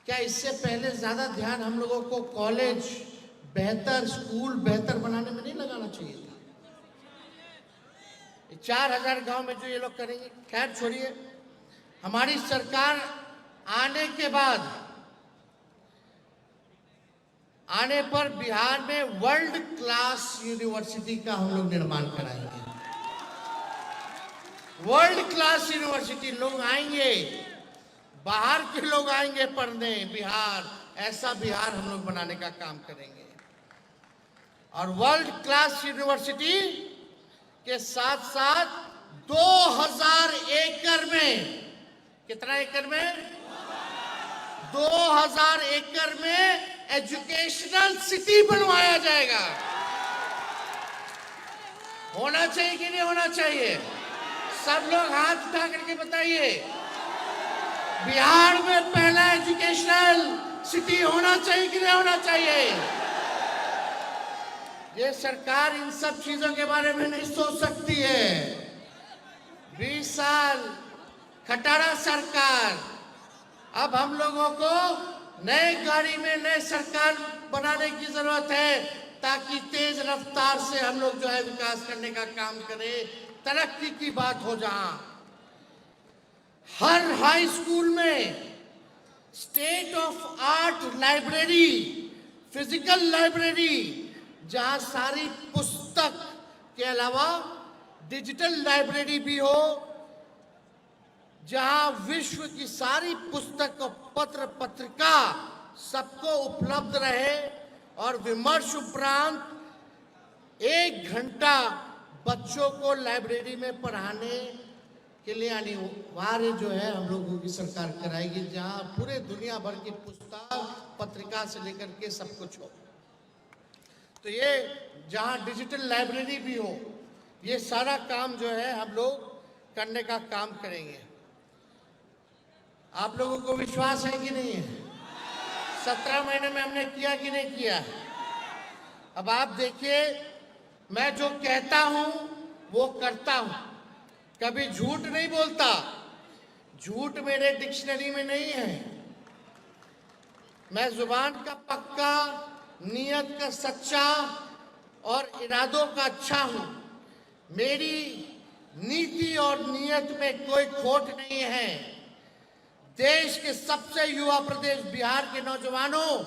क्या इससे पहले ज्यादा ध्यान हम लोगों को कॉलेज बेहतर, स्कूल बेहतर बनाने में नहीं लगाना चाहिए था? 4000 गांव में जो ये लोग करेंगे, खैर छोड़िए। हमारी सरकार आने के बाद, आने पर बिहार में वर्ल्ड क्लास यूनिवर्सिटी का हम लोग निर्माण कराएंगे। वर्ल्ड क्लास यूनिवर्सिटी, लोग आएंगे, बाहर के लोग आएंगे पढ़ने बिहार, ऐसा बिहार हम लोग बनाने का काम करेंगे। और वर्ल्ड क्लास यूनिवर्सिटी के साथ साथ 2000 एकड़ में, कितना एकड़ में? 2000 एकड़ में एजुकेशनल सिटी बनवाया जाएगा। होना चाहिए कि नहीं होना चाहिए? सब लोग हाथ उठा करके बताइए, बिहार में पहला एजुकेशनल सिटी होना चाहिए कि नहीं होना चाहिए? ये सरकार इन सब चीजों के बारे में नहीं सोच सकती है। 20 साल खटारा सरकार, अब हम लोगों को नए गाड़ी में नए सरकार बनाने की जरूरत है, ताकि तेज रफ्तार से हम लोग जो है विकास करने का काम करें, तरक्की की बात हो। जहां हर हाई स्कूल में state of art library, physical library, जहां सारी पुस्तक के अलावा डिजिटल लाइब्रेरी भी हो, जहां विश्व की सारी पुस्तक और पत्र पत्रिका सबको उपलब्ध रहे, और विमर्श उपरांत 1 घंटा बच्चों को लाइब्रेरी में पढ़ाने के लिए अनिवार्य जो है हम लोगों की सरकार कराएगी, जहां पूरे दुनिया भर की पुस्तक पत्रिका से लेकर के सब कुछ हो। तो ये जहां डिजिटल लाइब्रेरी भी हो, ये सारा काम जो है हम लोग करने का काम करेंगे। आप लोगों को विश्वास है कि नहीं है? 17 महीने में हमने किया कि नहीं किया? अब आप देखिए, मैं जो कहता हूं वो करता हूं, कभी झूठ नहीं बोलता। झूठ मेरे डिक्शनरी में नहीं है। मैं जुबान का पक्का, नियत का सच्चा और इरादों का अच्छा हूं। मेरी नीति और नियत में कोई खोट नहीं है। देश के सबसे युवा प्रदेश बिहार के नौजवानों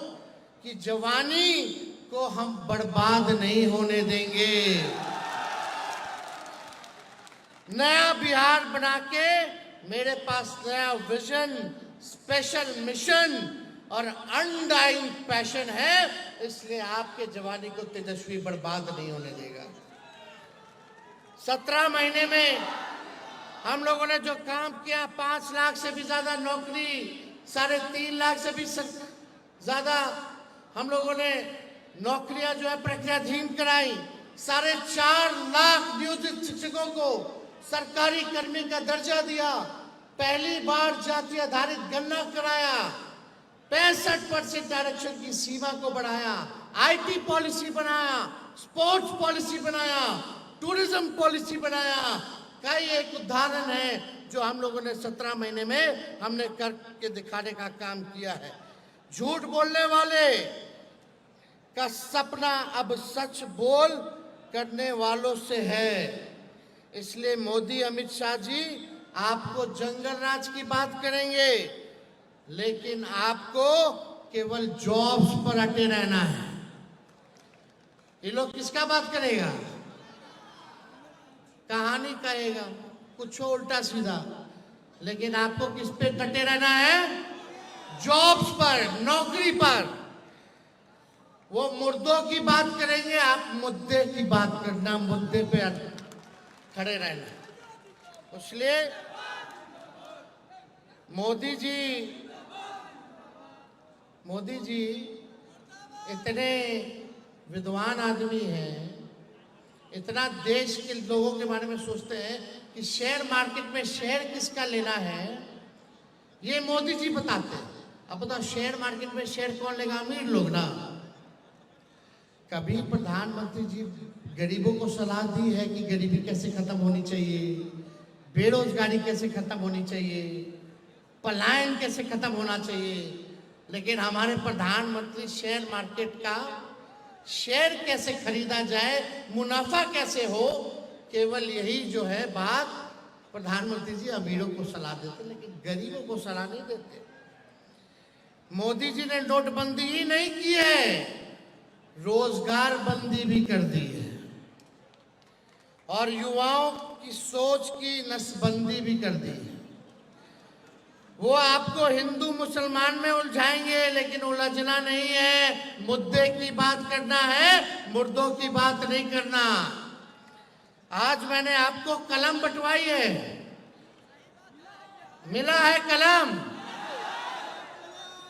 की जवानी को हम बर्बाद नहीं होने देंगे। नया बिहार बना के मेरे पास नया विजन, स्पेशल मिशन और अनडाइंग पैशन है, इसलिए आपके जवानी को तेजस्वी बर्बाद नहीं होने देगा। 17 महीने में हम लोगों ने जो काम किया, 5 लाख से भी ज्यादा नौकरी, 3.5 लाख से भी ज्यादा हम लोगों ने नौकरियां जो है प्रक्रियाधीन कराई। 4.5 लाख नियोजित शिक्षकों को सरकारी कर्मी का दर्जा दिया। पहली बार जाति आधारित गणना कराया। 65% आरक्षण की सीमा को बढ़ाया। आईटी पॉलिसी बनाया, स्पोर्ट्स पॉलिसी बनाया, टूरिज्म पॉलिसी बनाया। कई एक उदाहरण है जो हम लोगों ने 17 महीने में हमने करके दिखाने का काम किया है। झूठ बोलने वाले का सपना अब सच बोल करने वालों से है। इसलिए मोदी, अमित शाह जी आपको जंगल राज की बात करेंगे, लेकिन आपको केवल जॉब्स पर अटे रहना है। ये लोग किसका बात करेगा? कहानी कहेगा, कुछ उल्टा सीधा, लेकिन आपको किस पे डटे रहना है? जॉब्स पर, नौकरी पर। वो मुर्दों की बात करेंगे, आप मुद्दे की बात करना, मुद्दे पे खड़े रहना। इसलिए मोदी जी इतने विद्वान आदमी हैं, इतना देश के लोगों के बारे में सोचते हैं कि शेयर मार्केट में शेयर किसका लेना है, ये मोदी जी बताते हैं। अब बताओ, शेयर मार्केट में शेयर कौन लेगा? अमीर लोग ना। कभी प्रधानमंत्री जी गरीबों को सलाह दी है कि गरीबी कैसे खत्म होनी चाहिए, बेरोजगारी कैसे खत्म होनी चाहिए, पलायन कैसे खत्म होना चाहिए? लेकिन हमारे प्रधानमंत्री शेयर मार्केट का शेयर कैसे खरीदा जाए, मुनाफा कैसे हो, केवल यही जो है बात प्रधानमंत्री जी अमीरों को सलाह देते, लेकिन गरीबों को सलाह नहीं देते। मोदी जी ने नोटबंदी ही नहीं की है, रोजगार बंदी भी कर दी है और युवाओं की सोच की नसबंदी भी कर दी है। वो आपको हिंदू मुसलमान में उलझाएंगे, लेकिन उलझना नहीं है, मुद्दे की बात करना है, मुर्दों की बात नहीं करना। आज मैंने आपको कलम बंटवाई है, मिला है कलम।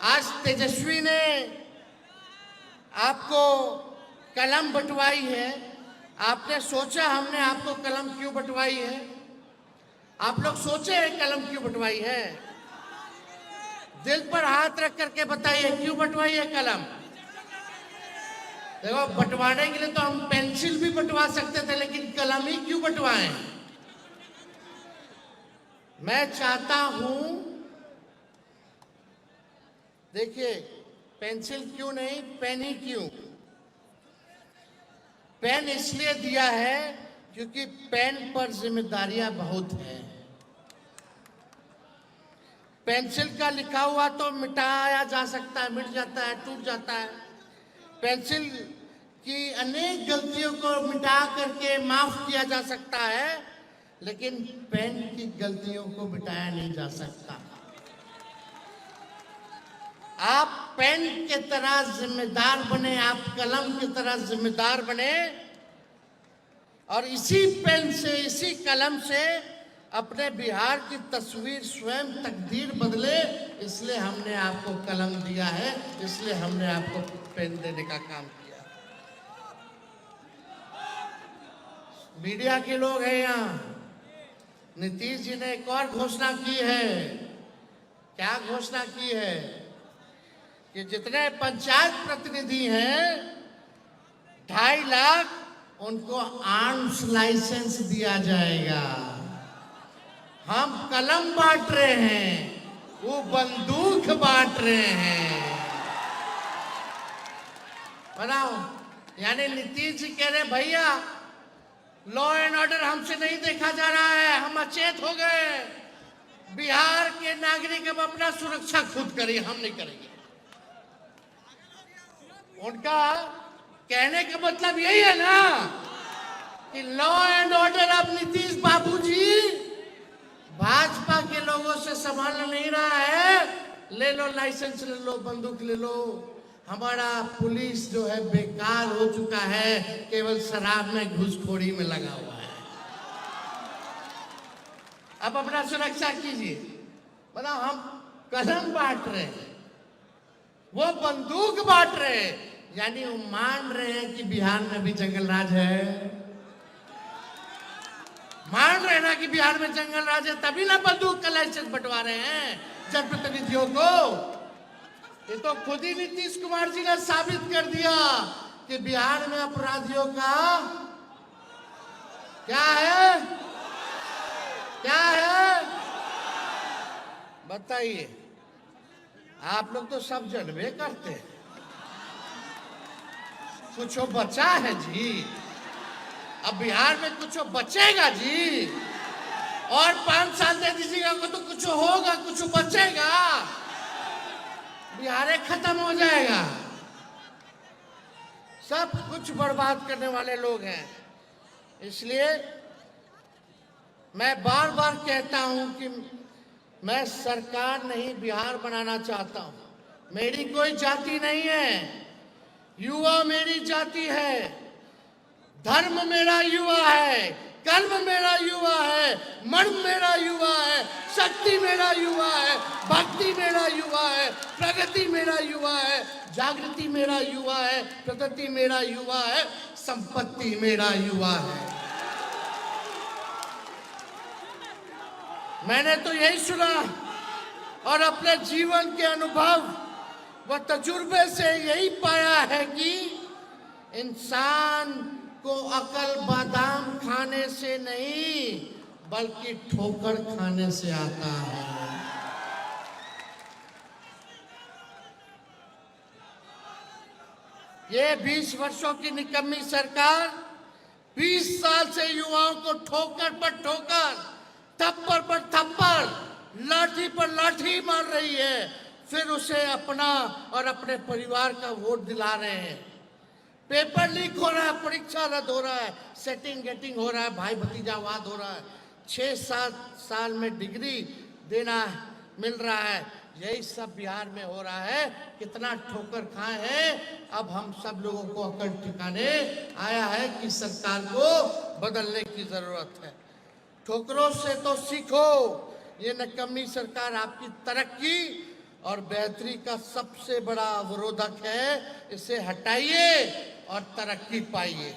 आज तेजस्वी ने आपको कलम बंटवाई है। आपने सोचा हमने आपको कलम क्यों बंटवाई है? आप लोग सोचे हैं कलम क्यों बंटवाई है? दिल पर हाथ रख करके बताइए क्यों बंटवाई है कलम? देखो, बंटवाने के लिए तो हम पेंसिल भी बंटवा सकते थे, लेकिन कलम ही क्यों बंटवाएं? मैं चाहता हूं, देखिए, पेंसिल क्यों नहीं, पेन ही क्यों? पेन इसलिए दिया है क्योंकि पेन पर जिम्मेदारियां बहुत हैं। पेंसिल का लिखा हुआ तो मिटाया जा सकता है, मिट जाता है, टूट जाता है। पेंसिल की अनेक गलतियों को मिटा करके माफ किया जा सकता है, लेकिन पेन की गलतियों को मिटाया नहीं जा सकता। आप पेन की तरह जिम्मेदार बने, आप कलम की तरह जिम्मेदार बने और इसी पेन से, इसी कलम से अपने बिहार की तस्वीर, स्वयं तकदीर बदले। इसलिए हमने आपको कलम दिया है, इसलिए हमने आपको पेन देने का काम किया। मीडिया के लोग हैं यहाँ। नीतीश जी ने एक और घोषणा की है। क्या घोषणा की है? कि जितने पंचायत प्रतिनिधि हैं 2.5 लाख उनको आर्म्स लाइसेंस दिया जाएगा। हम कलम बांट रहे हैं, वो बंदूक बांट रहे हैं। बताओ, यानी नीतीश जी कह रहे भैया लॉ एंड ऑर्डर हमसे नहीं देखा जा रहा है, हम अचेत हो गए, बिहार के नागरिक अब अपना सुरक्षा खुद करें, हम नहीं करेंगे। उनका कहने का मतलब यही है ना कि लॉ एंड ऑर्डर अब नीतीश बाबूजी भाजपा के लोगों से संभाल नहीं रहा है। ले लो लाइसेंस, ले लो बंदूक, ले लो। हमारा पुलिस जो है बेकार हो चुका है, केवल शराब में घुसखोरी में लगा हुआ है। अब अपना सुरक्षा कीजिए। बताओ, हम कलम बांट रहे हैं, वो बंदूक बांट रहे हैं, यानी वो मान रहे हैं कि बिहार में भी जंगल राज है। मान रहे ना कि बिहार में जंगल राज है, तभी ना बंदूक का लाइसेंस बंटवा रहे हैं जनप्रतिनिधियों को। ये तो खुद ही नीतीश कुमार जी ने साबित कर दिया कि बिहार में अपराधियों का क्या है, क्या है बताइए। आप लोग तो सब जानबे करते हैं। कुछ बचा है जी? अब बिहार में कुछ बचेगा जी? और 5 साल दे दीजिएगा तो कुछ होगा, कुछ बचेगा? बिहार खत्म हो जाएगा। सब कुछ बर्बाद करने वाले लोग हैं। इसलिए मैं बार बार कहता हूं कि मैं सरकार नहीं, बिहार बनाना चाहता हूं। मेरी कोई जाति नहीं है, युवा मेरी जाति है, धर्म मेरा युवा है, कर्म मेरा युवा है, मन मेरा युवा है, शक्ति मेरा युवा है, भक्ति मेरा युवा है, प्रगति मेरा युवा है, जागृति मेरा युवा है, प्रगति मेरा युवा है, संपत्ति मेरा युवा है। मैंने तो यही सुना और अपने जीवन के अनुभव व तजुर्बे से यही पाया है कि इंसान को अकल बादाम खाने से नहीं बल्कि ठोकर खाने से आता है। ये 20 वर्षों की निकम्मी सरकार 20 साल से युवाओं को ठोकर पर ठोकर, थप्पड़ पर थप्पड़, लाठी पर लाठी मार रही है, फिर उसे अपना और अपने परिवार का वोट दिला रहे हैं। पेपर लीक हो रहा है, परीक्षा रद्द हो रहा है, सेटिंग गेटिंग हो रहा है, भाई भतीजावाद हो रहा है, 6-7 साल में डिग्री देना मिल रहा है, यही सब बिहार में हो रहा है। कितना ठोकर खाए हैं। अब हम सब लोगों को अकल ठिकाने आया है कि सरकार को बदलने की जरूरत है। ठोकरों से तो सीखो, ये निकम्मी सरकार आपकी तरक्की और बेहतरी का सबसे बड़ा अवरोधक है, इसे हटाइए और तरक्की पाइए।